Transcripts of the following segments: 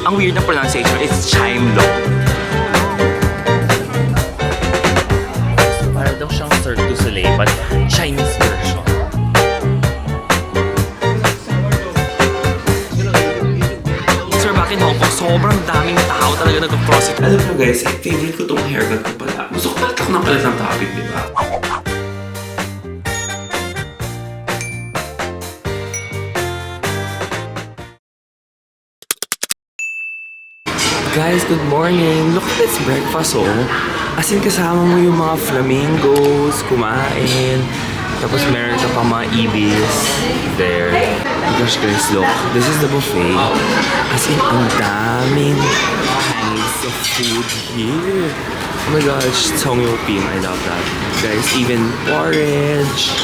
Ang weird na pronunciation, it's Chime-Long. Parang daw siyang Cirque du Soleil, but Chinese version. Sir, back in Hong Kong, sobrang daming tao talaga nag-cross it. Alam mo guys, favorite ko tong haircut ko pala. Gusto ko palit ako ng palit ng topic, di ba? Guys, good morning! Look at this breakfast, oh! As in, kasama mo yung mga flamingos, kumain. Tapos meron ka pa mga ibis. There. Gosh guys, look. This is the buffet. As in, ang daming kinds of food here. Oh my gosh, Songyoping, I love that. Guys, even porridge.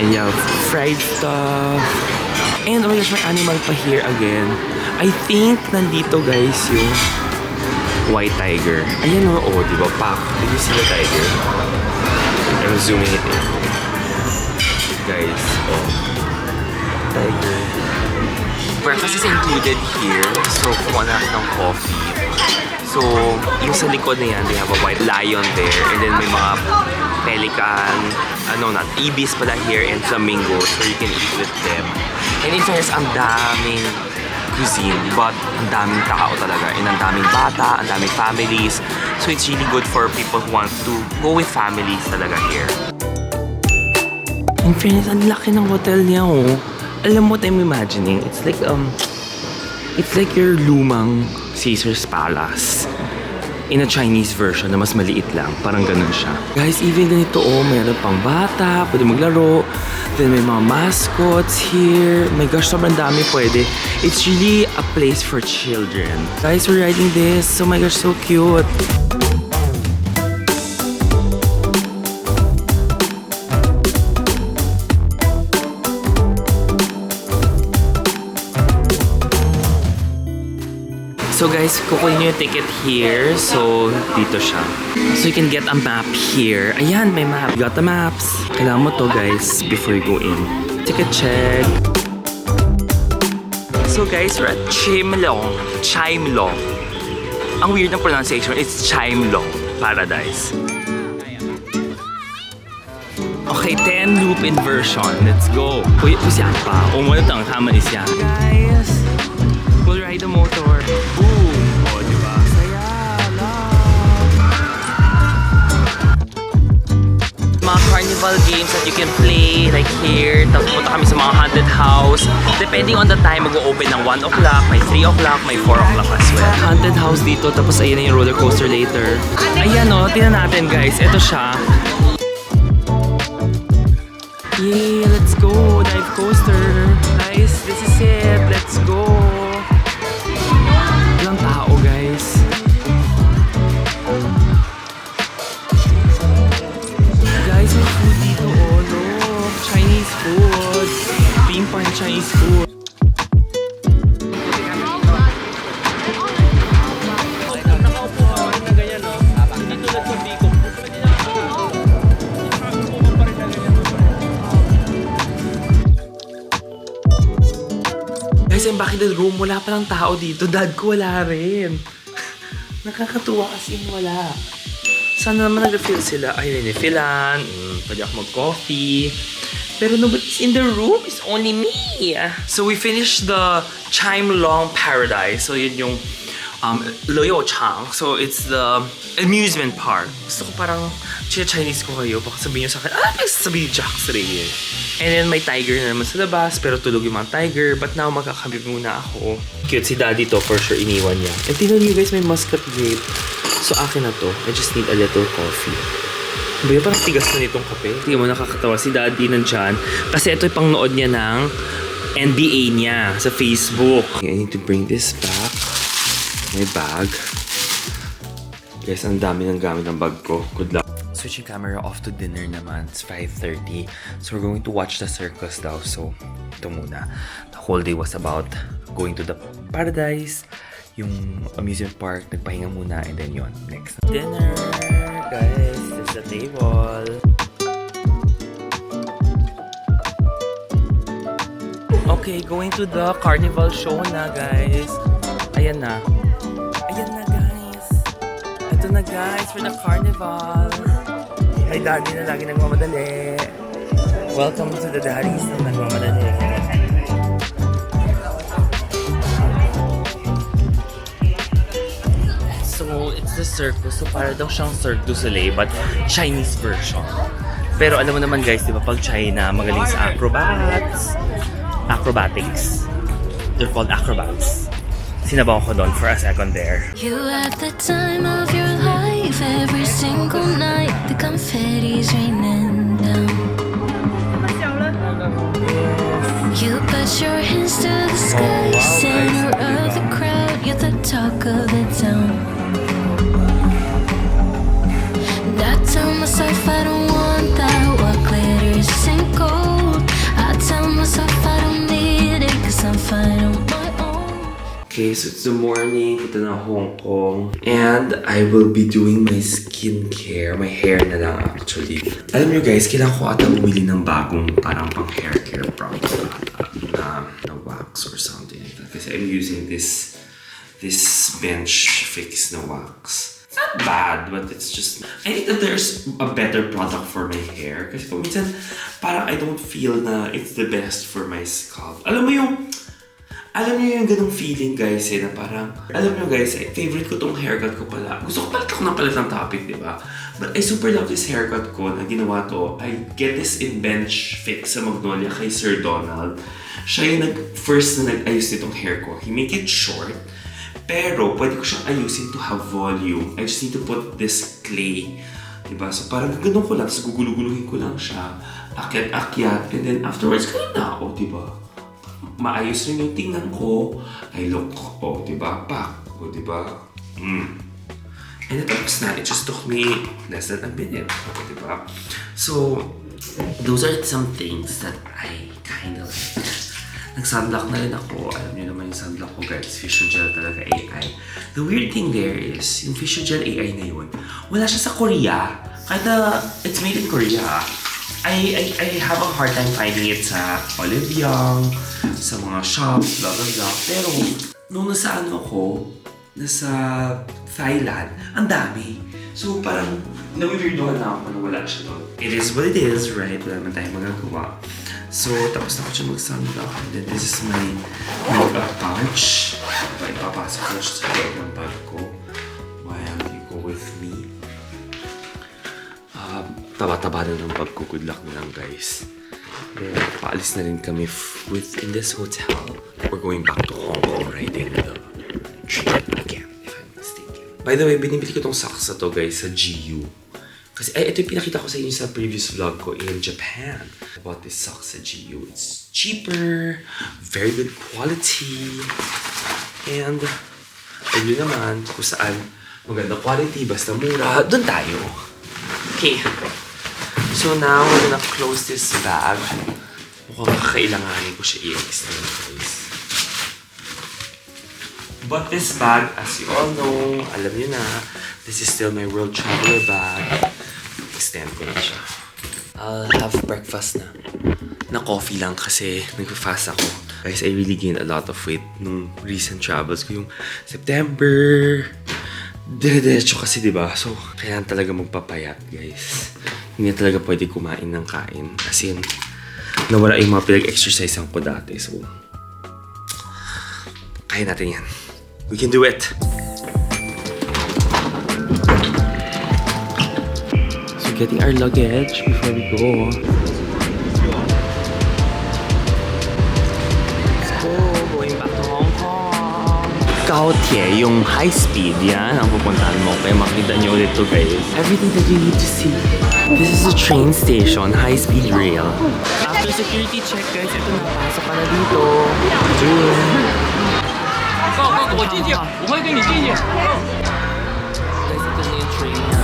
And you have fried stuff. And oh my gosh, may animal pa here again. I think nandito guys yung white tiger. Ayan o, oh, di ba? Pak. Did you see the tiger? I'm zooming it in. Guys, oh. Tiger. Breakfast is included here. So, kumuha na ng coffee. So, yung sa likod na yan, they have a white lion there. And then may mga pelican, ibis pala here and flamingos. So, you can eat with them. And in fairness, ang daming cuisine, but ang daming tao talaga. And ang daming bata, ang daming families. So, it's really good for people who want to go with families talaga here. In fairness, ang laki ng hotel niya, oh. Alam mo what I'm imagining? It's like your lumang Caesar's Palace in a Chinese version na mas maliit lang. Parang ganun siya. Guys, even ganito, oh, mayroon pang bata, pwede maglaro. Then may mga mascots here. My gosh, sobrang dami pwede. It's really a place for children. Guys, we're riding this. Oh my gosh, so cute. So guys, kukunin nyo yung ticket here. So, dito siya. So you can get a map here. Ayan, may map. You got the maps. Kailangan mo to guys before you go in. Ticket check. So guys, we're at Chime-Long. Chime-Long. Ang weird na pronunciation, it's Chime-Long Paradise. Okay, 10 loop inversion. Let's go. Uy, siya pa. Umulat ang tama is yan. Guys, we'll ride the motor. Boom! O, diba? Saya lang! Mga carnival games that you can play, like here. Tapos punta kami sa mga haunted house. Depending on the time, mag-open ng 1 o'clock, may 3 o'clock, may 4 o'clock as well. Haunted house dito, tapos ayan na yung roller coaster later. Ayan o, tingnan natin guys. Ito siya. Yay! Let's go! Dive coaster! Guys, this is it! Let's go! Ilang tao, guys. Guys, may food dito, oh, look. Chinese food. Ping pong Chinese food. Guys, yung back in the room, wala palang tao dito. Dad ko wala rin. Nakakatuwa kasi wala. Sana naman nag-refill sila. Ay, ninifilan. Pwede ako mag-coffee. Pero nobody's in the room. It's only me. So we finished the Chime-Long Paradise. So yun yung Luoyuchang. So it's the amusement park. Gusto ko parang Chinese ko kayo. Baka sabihin nyo sa akin, sabihin Jax Reyes. And then may tiger na naman sa labas, pero tulog yung mga tiger. But now magkakabit muna ako. Cute si daddy to, for sure iniwan niya. And tingnan niyo guys, may muscat grape. So akin na to. I just need a little coffee. Ba, parang tigas na nitong kape. Tingnan mo, nakakatawa. Si daddy nandyan. Kasi ito yung pangnood niya ng NBA niya sa Facebook. Okay, I need to bring this back. My bag. Guys, ang dami ng gamit ng bag ko. Good luck. Switching camera off to dinner naman. It's 5:30. So we're going to watch the circus daw. So, ito muna. The whole day was about going to the paradise. Yung amusement park. Nagpahinga muna. And then yon next. Dinner! Guys, this is the table. Okay, going to the carnival show na, guys. ayan na. Ayan na guys. Ito na guys for the carnival. May daddy na lagi nagmamadali. Welcome to the daddies na nagmamadali. So, it's the circus. So, para daw siyang Cirque du Soleil, but Chinese version. Pero alam mo naman guys, di ba pag China, magaling sa acrobatics. They're called acrobats. Sinabaw ko doon for a second there. You had the time of your life every single night. The confetti's raining down. You put your hands to the sky, center of the crowd. You're the talk of the town. And I tell myself I don't want that. What glitters isn't gold. I tell myself I don't need it, 'cause I'm fine on my own. Okay, so it's the morning. Ito na Hong Kong. And I will be doing my skincare. My hair na lang actually. Alam nyo guys, kailangan ko ata bumili ng bagong parang pang hair care products na wax or something like that. Kasi I'm using this bench fix na wax. It's not bad, but it's just... I think that there's a better product for my hair. Kasi kung minsan, parang I don't feel na it's the best for my scalp. Alam niyo yung ganung feeling guys na parang, alam niyo guys, favorite ko tong haircut ko pala. Gusto ko palit ng topic, di ba? But I super love this haircut ko na ginawa to. I get this in bench fix sa Magnolia kay Sir Donald. Siya yung first na nag-ayos nitong hair ko. He make it short, pero pwede ko siyang ayusin to have volume. I just need to put this clay. Diba? So parang ganun ko lang, so guguluguluhin ko lang siya. Akyat-akyat, and then afterwards, ganun na ako, diba? Maayos rin yung tingnan ko. I look, diba? Pak, diba? And it tapos na. It just took me less than a minute. Diba? So, those are some things that I kind of like. Nag-sunblock na rin ako. Alam niyo naman yung sunblock ko guys. Physiogel talaga AI. The weird thing there is, yung Physiogel AI na yun, wala siya sa Korea. Kahit na it's made in Korea. I have a hard time finding it sa Olive Young, sa mga shops, blah blah blah. Pero, nung nasa nasa Thailand, ang dami. So parang, nawiwirdohan na ako na wala siya doon. It is what it is, right? Wala naman tayong magagawa. So, tapos na ako siya mag-sunblock. And then this is my makeup pouch. Ipapasok ko siya sa loob ng bag ko. Why have you go with me? Taba-taba na ng bag ko. Good luck na lang, guys. Then, paalis na rin kami in this hotel. We're going back to Hong Kong riding the train again, if I'm mistaken. By the way, binibili ko tong socks na to, guys, sa GU. Kasi ito yung pinakita ko sa inyo sa previous vlog ko in Japan. I bought this socks at GU. It's cheaper, very good quality, and ayun naman kung saan maganda quality, basta mura, dun tayo. Okay. So now, we're gonna close this bag. Mukhang kakailanganin ko siya i-extend, guys. But this bag, as you all know, alam niyo na, this is still my World Traveler bag. Extend ko na siya. I'll have breakfast na coffee lang kasi nag-fast ako. Guys, I really gained a lot of weight nung recent travels ko. Yung September, dire-diretso kasi, diba? So, kailangan talaga magpapayat, guys. Hindi na talaga pwede kumain ng kain. As in, nawala yung mga pinag-exercise ko dati. So, kaya natin yan. We can do it! Getting our luggage before we go. Let's go! Going back to Hong Kong! Gaotie, yung high speed, yan ang pupuntahan mo. Kaya makita niyo ulit to, guys. Everything that you need to see. This is a train station, high speed rail. After security check, guys, ito na. Pasok ka na dito. June! Guys, ito na yung train niya.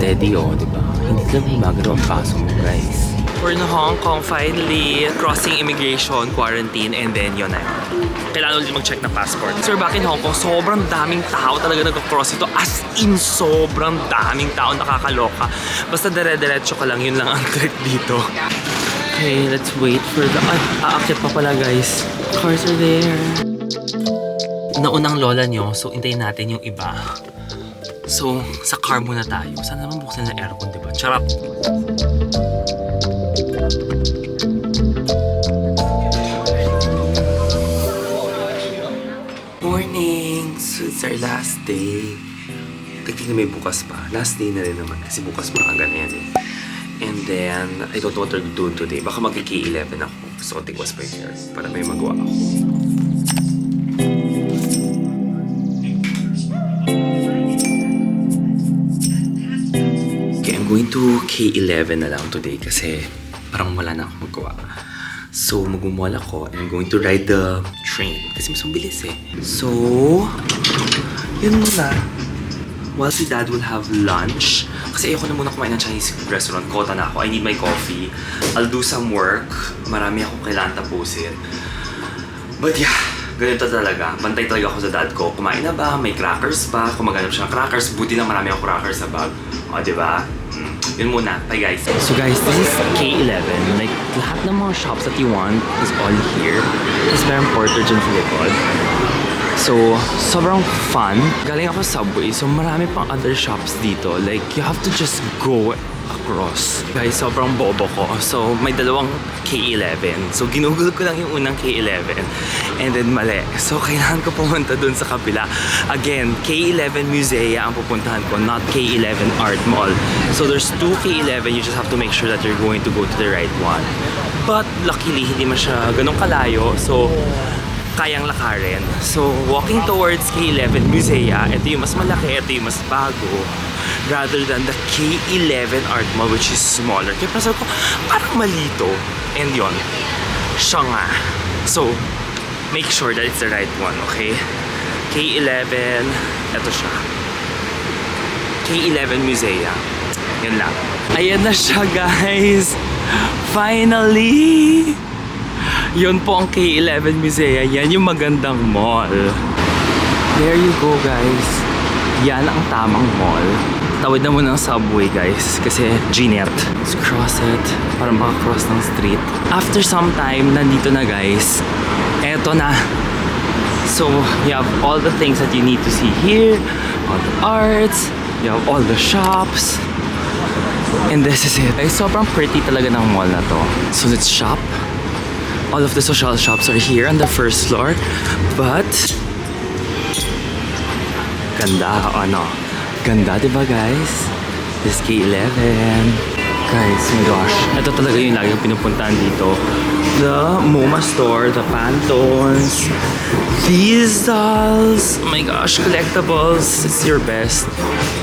Steady, diba? Hindi lang magano ang paso mo, guys. We're in Hong Kong finally. Crossing immigration, quarantine, and then yun na. Kailangan ulit mag-check na passport. So we're back in Hong Kong. Sobrang daming tao talaga nag-cross ito. As in, sobrang daming tao nakakaloka. Basta dire-diretso ka lang, yun lang ang trick dito. Okay, let's wait for the... Ay, aakyat pa pala guys. Cars are there. Naunang lola nyo, so intayin natin yung iba. So, sa car muna tayo. Sana naman buksan na aircon, diba? Charap! Morning! So, it's our last day. Technically may bukas pa. Last day na rin naman kasi bukas maaga na yan eh. And then, I don't know what we're doing today. Baka mag-K11 ako. So, I'll take was prepared para may magawa ako. Okay, I'm going to K11 na lang today kasi parang wala na akong magawa. So, mag-mall ako and I'm going to ride the train kasi mas mabilis eh. So, yun muna. While si Dad will have lunch, kasi ayoko na muna kumain ng Chinese restaurant. Kota na ako. I need my coffee. I'll do some work. Marami akong kailangan tapusin. But yeah, ganito talaga. Bantay talaga ako sa dad ko. Kumain na ba? May crackers ba? Kung maghanap siya ng crackers, buti lang marami akong crackers sa bag. O, diba? Yun muna. Bye guys. So guys, this is K11. Like, lahat ng mga shops that you want is all here. Tapos meron porter dyan sa likod. So, sobrang fun. Galing ako sa subway, so marami pang other shops dito. Like, you have to just go across. Guys, sobrang bobo ko. So, may dalawang K11. So, ginugol ko lang yung unang K11. And then, mali. So, kailangan ko pumunta dun sa kabila. Again, K11 Musea ang pupuntahan ko, not K11 Art Mall. So, there's two K11. You just have to make sure that you're going to go to the right one. But, luckily, hindi man siya ganun kalayo. So, kayang lakarin. So, walking towards K11 Musea, ito yung mas malaki, ito yung mas bago, rather than the K11 Art Mall, which is smaller. Kaya sabi ko, parang malito. And yon, siya nga. So, make sure that it's the right one, okay? K11, ito siya. K11 Musea. Yan lang. Ayan na siya, guys! Finally! Yun po ang K11 Musea. Yan yung magandang mall. There you go, guys. Yan ang tamang mall. Tawid na muna ng subway, guys. Kasi G-net. Let's cross it. Parang maka-cross ng street. After some time, nandito na, guys. Eto na. So, you have all the things that you need to see here. All the arts. You have all the shops. And this is it. Ay, sobrang pretty talaga ng mall na to. So, let's shop. All of the social shops are here on the first floor. But, ganda, ano? Ganda, diba guys? This K11. Guys, oh my gosh. Ito talaga yung lagi kong pinupuntahan dito. The MoMA store, the Pantons, these dolls. Oh my gosh, collectibles. It's your best.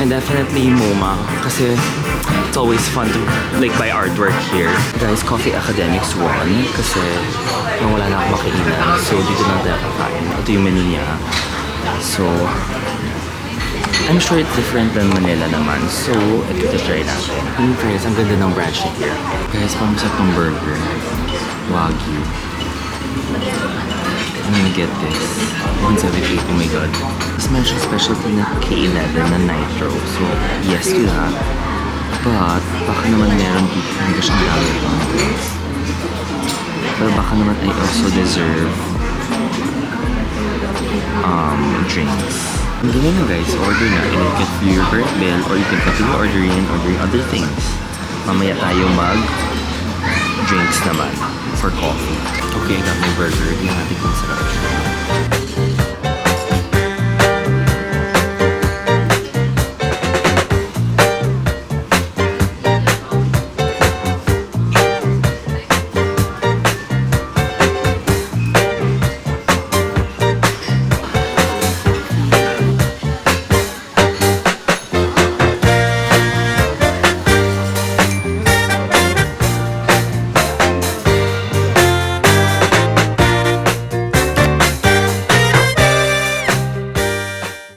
And definitely MoMA. Kasi it's always fun to like buy artwork here. Guys, Coffee Academics won kasi wala na akong makainan. So, dito na tayo kakain. Ito yung menu niya. So, I'm sure it's different than Manila naman. So, ito try natin. In fairness, ang ganda ng branch here. Guys, pamasat tong burger. Wagyu. I'm gonna get this. 178, oh my god. Tapos meron siyang specialty na K11 na Nitro. So, yes to that. But, baka naman meron dito. Hindi siyang dami pa. Pero baka naman I also deserve drinks. Ang ganyan na guys, order na and you can do your current bill or you can continue ordering and ordering other things. Mamaya tayo mag-drinks naman for coffee. Okay, I got my burger. Tingnan natin kung sarap siya.